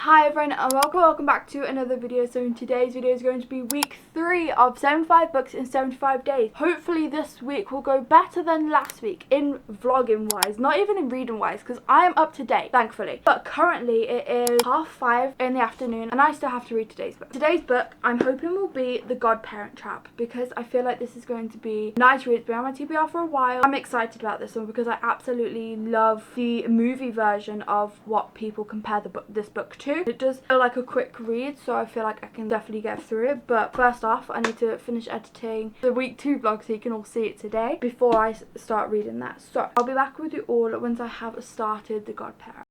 Hi everyone and welcome back to another video. So in today's video is going to be week 3 of 75 books in 75 days. Hopefully this week will go better than last week in vlogging wise, not even in reading wise, because I am up to date thankfully. But currently it is 5:30 in the afternoon and I still have to read today's book. Today's book I'm hoping will be The Godparent Trap, because I feel like this is going to be nice read. It's been on my TBR for a while. I'm excited about this one because I absolutely love the movie version of what people compare this book to. It does feel like a quick read, so I feel like I can definitely get through it. But first off, I need to finish editing the week 2 vlog so you can all see it today before I start reading that. So I'll be back with you all once I have started The Godparent.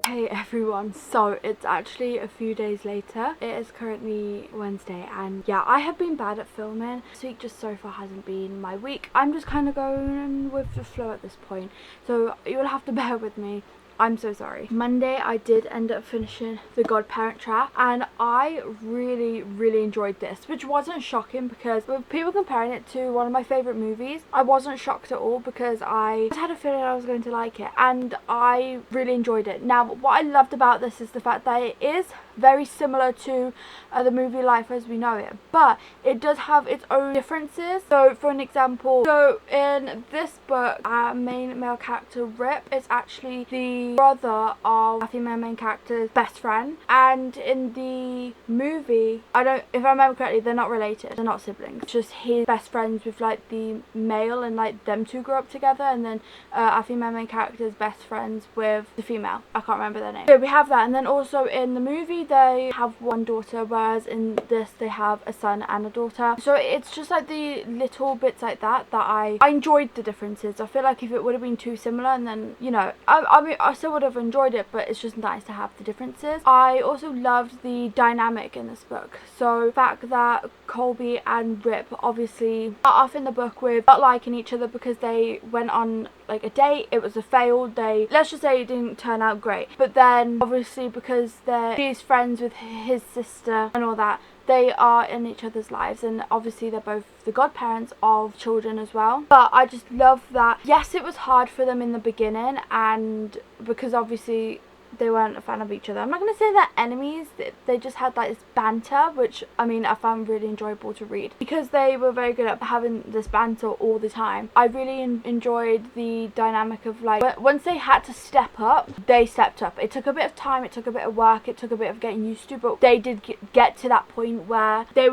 Hey everyone, so it's actually a few days later. It is currently Wednesday and yeah, I have been bad at filming. This week just so far hasn't been my week. I'm just kind of going with the flow at this point, so you'll have to bear with me. I'm so sorry. Monday I did end up finishing The Godparent Trap and I really enjoyed this, which wasn't shocking because with people comparing it to one of my favourite movies, I wasn't shocked at all because I just had a feeling I was going to like it and I really enjoyed it. Now what I loved about this is the fact that it is very similar to the movie Life as We Know It, but it does have its own differences. So for an example, so in this book our main male character Rip is actually the brother of our female main character's best friend, and in the movie, if I remember correctly, they're not related, they're not siblings, it's just his best friends with like the male, and like them two grew up together, and then our female main character's best friends with the female, I can't remember their name. So we have that, and then also in the movie they have one daughter, whereas in this they have a son and a daughter. So it's just like the little bits like that I enjoyed the differences. I feel like if it would have been too similar, and then, you know, I mean I still would have enjoyed it, but it's just nice to have the differences. I also loved the dynamic in this book. So the fact that Colby and Rip obviously start off in the book with not liking each other because they went on like a date, it was a failed date, let's just say it didn't turn out great, but then obviously because she's friends with his sister and all that, they are in each other's lives, and obviously they're both the godparents of children as well. But I just love that, yes, it was hard for them in the beginning, and because obviously they weren't a fan of each other. I'm not going to say they're enemies, they just had like this banter, which I mean I found really enjoyable to read because they were very good at having this banter all the time. I really enjoyed the dynamic of like once they had to step up, they stepped up. It took a bit of time, it took a bit of work, it took a bit of getting used to, but they did get to that point where they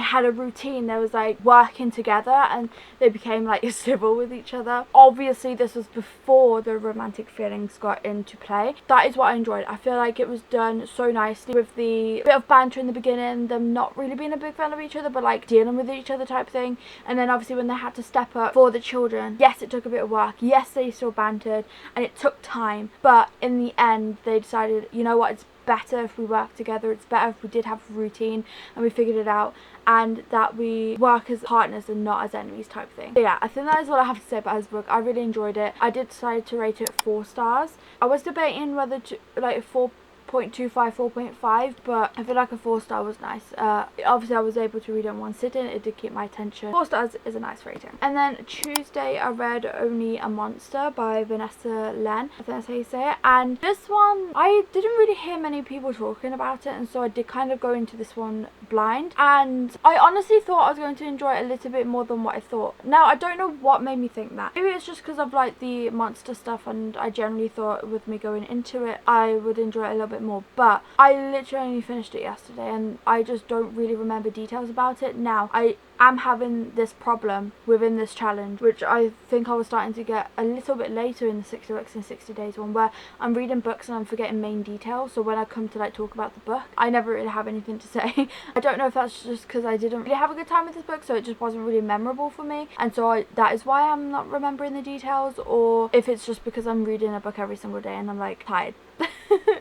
had a routine, they was like working together and they became like civil with each other. Obviously this was before the romantic feelings got into play. That is what I enjoyed. I feel like it was done so nicely with the bit of banter in the beginning, them not really being a big fan of each other but like dealing with each other type thing, and then obviously when they had to step up for the children, yes, it took a bit of work, yes, they still bantered and it took time, but in the end they decided, you know what, it's better if we work together, it's better if we did have a routine and we figured it out, and that we work as partners and not as enemies type thing. So yeah, I think that is what I have to say about this book. I really enjoyed it. I did decide to rate it 4 stars. I was debating whether to like 4.25, 4.5, but I feel like a 4-star was nice. Obviously I was able to read it in one sitting, it did keep my attention. 4 stars is a nice rating. And then Tuesday I read Only a Monster by Vanessa Len, I think that's how you say it, and this one I didn't really hear many people talking about it, and so I did kind of go into this one blind, and I honestly thought I was going to enjoy it a little bit more than what I thought. Now I don't know what made me think that. Maybe it's just because of like the monster stuff, and I generally thought with me going into it I would enjoy it a little bit more, but I literally only finished it yesterday and I just don't really remember details about it. Now I am having this problem within this challenge, which I think I was starting to get a little bit later in the 60 books in 60 days one, where I'm reading books and I'm forgetting main details, so when I come to like talk about the book I never really have anything to say. I don't know if that's just because I didn't really have a good time with this book, so it just wasn't really memorable for me, and so that is why I'm not remembering the details, or if it's just because I'm reading a book every single day and I'm like tired.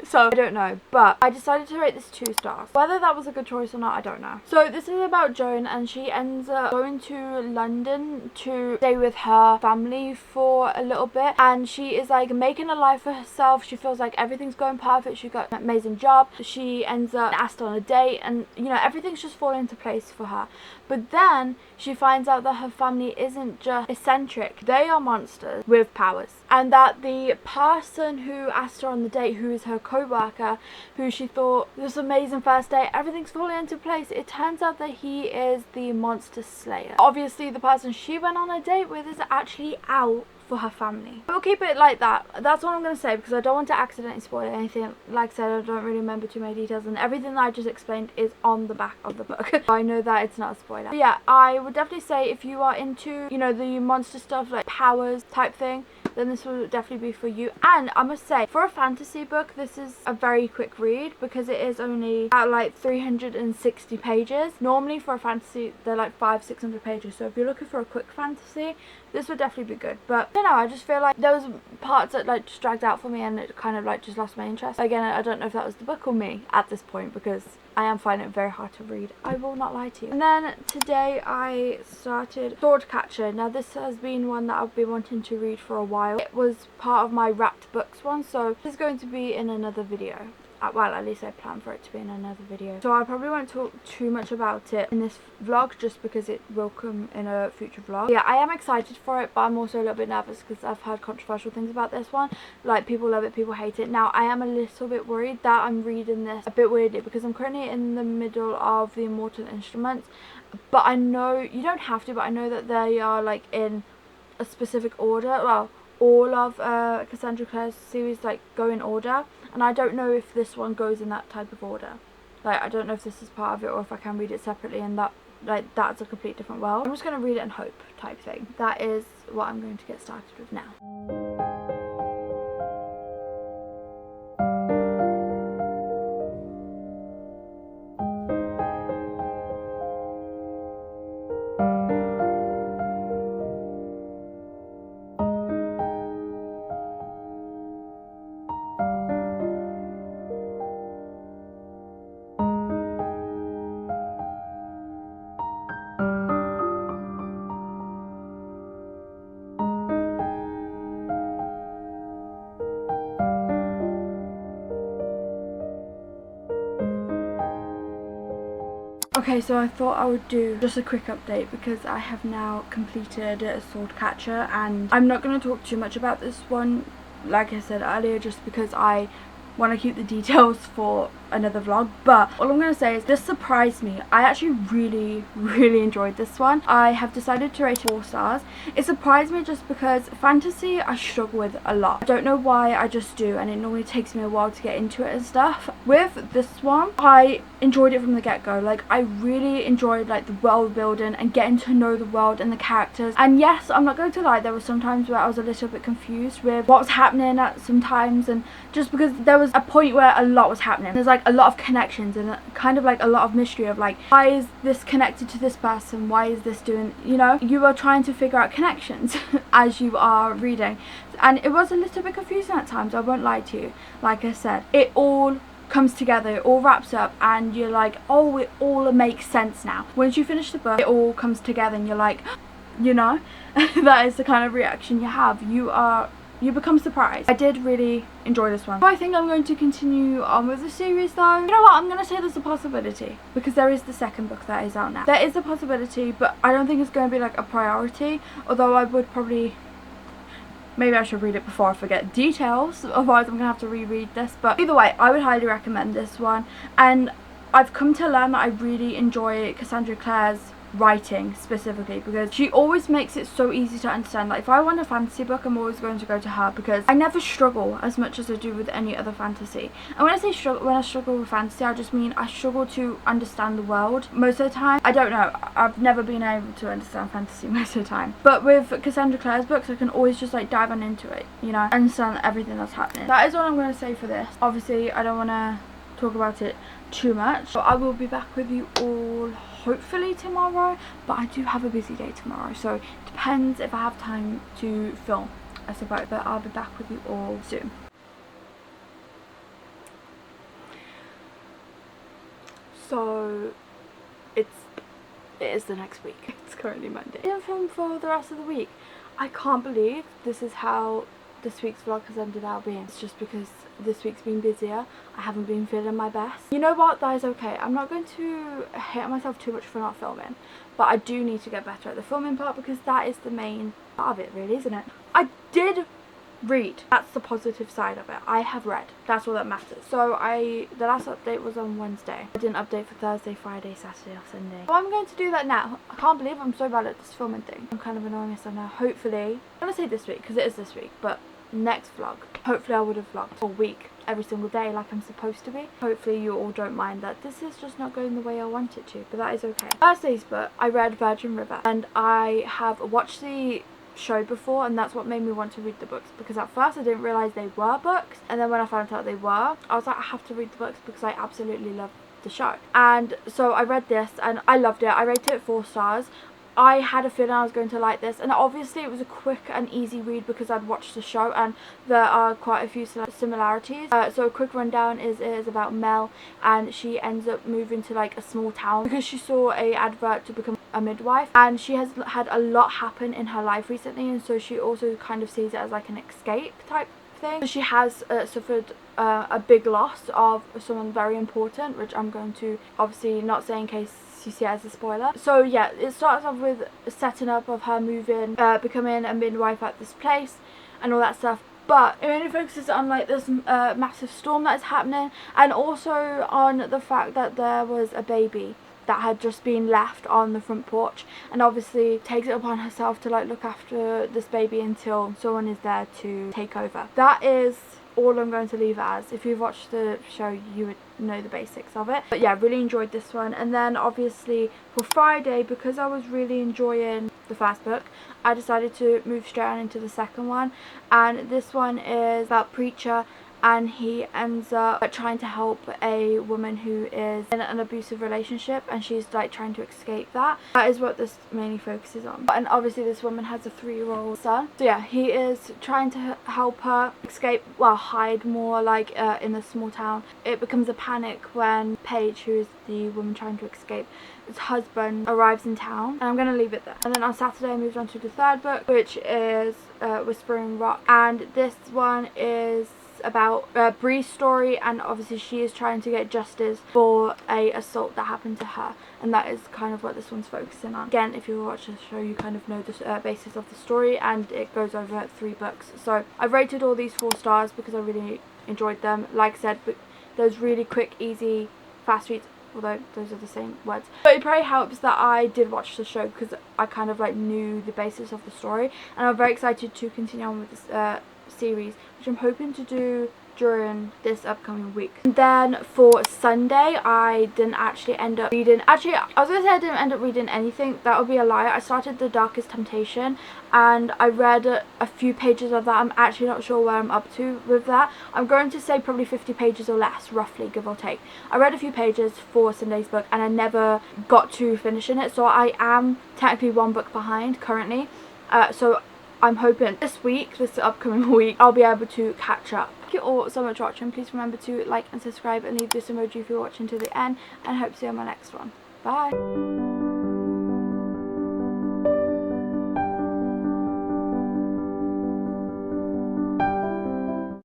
So I don't know, but I decided to rate this 2 stars. Whether that was a good choice or not, I don't know. So this is about Joan, and she ends up going to London to stay with her family for a little bit, and she is like making a life for herself. She feels like everything's going perfect. She got an amazing job. She ends up asked on a date, and you know, everything's just falling into place for her. But then she finds out that her family isn't just eccentric, they are monsters with powers, and that the person who asked her on the date, who is her co-worker, who she thought this amazing first date, everything's falling into place, it turns out that he is the monster slayer. Obviously the person she went on a date with is actually out for her family. We'll keep it like that. That's all I'm going to say, because I don't want to accidentally spoil anything. Like I said, I don't really remember too many details, and everything that I just explained is on the back of the book. I know that it's not a spoiler. But yeah, I would definitely say if you are into, you know, the monster stuff, like powers type thing, then this will definitely be for you. And I must say, for a fantasy book, this is a very quick read, because it is only about like 360 pages. Normally for a fantasy, they're like 500-600 pages. So if you're looking for a quick fantasy, this would definitely be good. But I don't know, I just feel like there was parts that like just dragged out for me, and it kind of like just lost my interest. Again, I don't know if that was the book or me at this point, because I am finding it very hard to read. I will not lie to you. And then today I started Swordcatcher. Now this has been one that I've been wanting to read for a while. It was part of my wrapped books one, so this is going to be in another video. Well, at least I plan for it to be in another video. So I probably won't talk too much about it in this vlog, just because it will come in a future vlog. Yeah, I am excited for it, but I'm also a little bit nervous because I've heard controversial things about this one. Like, people love it, people hate it. Now, I am a little bit worried that I'm reading this a bit weirdly, because I'm currently in the middle of the Immortal Instruments. But I know, you don't have to, but I know that they are like in a specific order. Well, all of Cassandra Clare's series like go in order, and I don't know if this one goes in that type of order. Like, I don't know if this is part of it, or if I can read it separately, and that, like, that's a complete different world. I'm just going to read it and hope type thing. That is what I'm going to get started with now. Okay, so I thought I would do just a quick update, because I have now completed Swordcatcher, and I'm not going to talk too much about this one, like I said earlier, just because I want to keep the details for another vlog. But all I'm going to say is this surprised me. I actually really enjoyed this one. I have decided to rate it 4 stars. It surprised me just because fantasy I struggle with a lot. I don't know why, I just do, and it normally takes me a while to get into it and stuff. With this one, I enjoyed it from the get-go. Like, I really enjoyed like the world building and getting to know the world and the characters. And yes, I'm not going to lie, there were some times where I was a little bit confused with what was happening at some times, and just because there was a point where a lot was happening. There's like a lot of connections, and kind of like a lot of mystery of like, why is this connected to this person, why is this doing, you know, you are trying to figure out connections as you are reading, and it was a little bit confusing at times, I won't lie to you. Like I said, it all comes together, it all wraps up, and you're like, oh, it all makes sense now. Once you finish the book, it all comes together, and you're like, you know, that is the kind of reaction you have. You become surprised. I did really enjoy this one. Do I think I'm going to continue on with the series though? You know what, I'm going to say there's a possibility, because there is the second book that is out now. There is a possibility, but I don't think it's going to be like a priority, although I would probably, maybe I should read it before I forget details, otherwise I'm going to have to reread this. But either way, I would highly recommend this one, and I've come to learn that I really enjoy Cassandra Clare's writing specifically, because she always makes it so easy to understand. Like, if I want a fantasy book, I'm always going to go to her, because I never struggle as much as I do with any other fantasy. And when I say struggle, when I struggle with fantasy, I just mean I struggle to understand the world most of the time. I don't know, I've never been able to understand fantasy most of the time, but with Cassandra Clare's books I can always just like dive on into it, you know, understand everything that's happening. That is all I'm going to say for this. Obviously I don't want to talk about it too much, but I will be back with you all hopefully tomorrow, but I do have a busy day tomorrow, so it depends if I have time to film, I suppose. But I'll be back with you all soon. So it is the next week. It's currently Monday. I didn't film for the rest of the week. I can't believe this is how this week's vlog has ended up being. It's just because this week's been busier. I haven't been feeling my best. You know what, that is okay. I'm not going to hate myself too much for not filming, but I do need to get better at the filming part, because that is the main part of it really, isn't it? I did read. That's the positive side of it. I have read. That's all that matters. So the last update was on Wednesday. I didn't update for Thursday, Friday, Saturday or Sunday. So I'm going to do that now. I can't believe I'm so bad at this filming thing. I'm kind of annoying myself now. Hopefully, I'm going to say this week because it is this week, but next vlog, hopefully I would have vlogged all week, every single day like I'm supposed to be. Hopefully you all don't mind that this is just not going the way I want it to, but that is okay. Thursday's book, I read Virgin River, and I have watched the show before, and that's what made me want to read the books, because at first I didn't realise they were books, and then when I found out they were, I was like, I have to read the books because I absolutely love the show. And so I read this and I loved it. I rated it 4 stars. I had a feeling I was going to like this, and obviously it was a quick and easy read because I'd watched the show and there are quite a few similarities. So a quick rundown is it is about Mel, and she ends up moving to like a small town because she saw a advert to become a midwife, and she has had a lot happen in her life recently, and so she also kind of sees it as like an escape type thing. So she has suffered a big loss of someone very important, which I'm going to obviously not say in case you see it as a spoiler. So yeah, it starts off with a setting up of her moving, becoming a midwife at this place and all that stuff, but it mainly focuses on like this massive storm that is happening, and also on the fact that there was a baby that had just been left on the front porch, and obviously takes it upon herself to like look after this baby until someone is there to take over. That is all I'm going to leave it as. If you've watched the show you would know the basics of it, but yeah, really enjoyed this one. And then obviously for Friday, because I was really enjoying the first book, I decided to move straight on into the second one, and this one is about Preacher, and he ends up trying to help a woman who is in an abusive relationship, and she's like trying to escape that. That is what this mainly focuses on. And obviously this woman has a 3-year-old son, so yeah, he is trying to help her escape, well, hide more like in a small town. It becomes a panic when Paige, who is the woman trying to escape, his husband arrives in town, and I'm going to leave it there. And then on Saturday I moved on to the third book, which is Whispering Rock, and this one is about Bree's story, and obviously she is trying to get justice for a assault that happened to her, and that is kind of what this one's focusing on. Again, if you watch the show you kind of know the basis of the story, and it goes over 3 books. So I've rated all these 4 stars because I really enjoyed them. Like I said, but those really quick, easy, fast reads, although those are the same words. But it probably helps that I did watch the show because I kind of like knew the basis of the story, and I'm very excited to continue on with this series, which I'm hoping to do during this upcoming week. And then for Sunday I didn't actually end up reading, actually I was gonna say I didn't end up reading anything, that would be a lie. I started The Darkest Temptation and I read a few pages of that. I'm actually not sure where I'm up to with that. I'm going to say probably 50 pages or less, roughly, give or take. I read a few pages for Sunday's book and I never got to finishing it, so I am technically 1 book behind currently. So I'm hoping this upcoming week, I'll be able to catch up. Thank you all so much for watching. Please remember to like and subscribe and leave this emoji if you're watching to the end, and hope to see you on my next one. Bye!